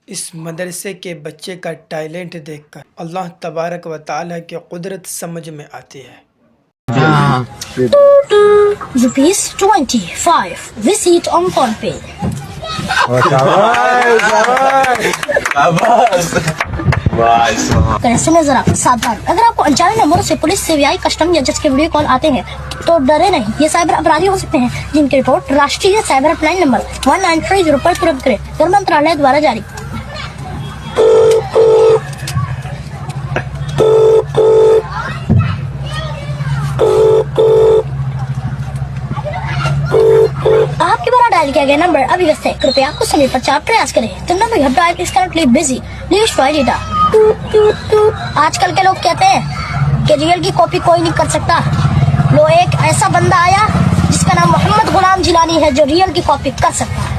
इस मदरसे के बच्चे का टैलेंट देखकर अल्लाह तबारक व तआला की कुदरत समझ में आती है। ₹25 visit on PhonePe। सुने जरा सावधान, अगर आपको अनजाने नंबरों से पुलिस, सीबीआई, कस्टम या जज के वीडियो कॉल आते हैं तो डरे नहीं, ये साइबर अपराधी हो सकते हैं जिनकी रिपोर्ट राष्ट्रीय साइबर हेल्पलाइन नंबर 1930 पर तुरंत करें। गृह मंत्रालय द्वारा जारी। आपके द्वारा डायल किया गया नंबर अभी से कृपया कुछ समय पश्चात प्रयास करें। The number you have dialed is currently busy. Please try later। आजकल के लोग कहते हैं कि रियल की कॉपी कोई नहीं कर सकता। लो एक ऐसा बंदा आया जिसका नाम मोहम्मद गुलाम जिलानी है जो रियल की कॉपी कर सकता है।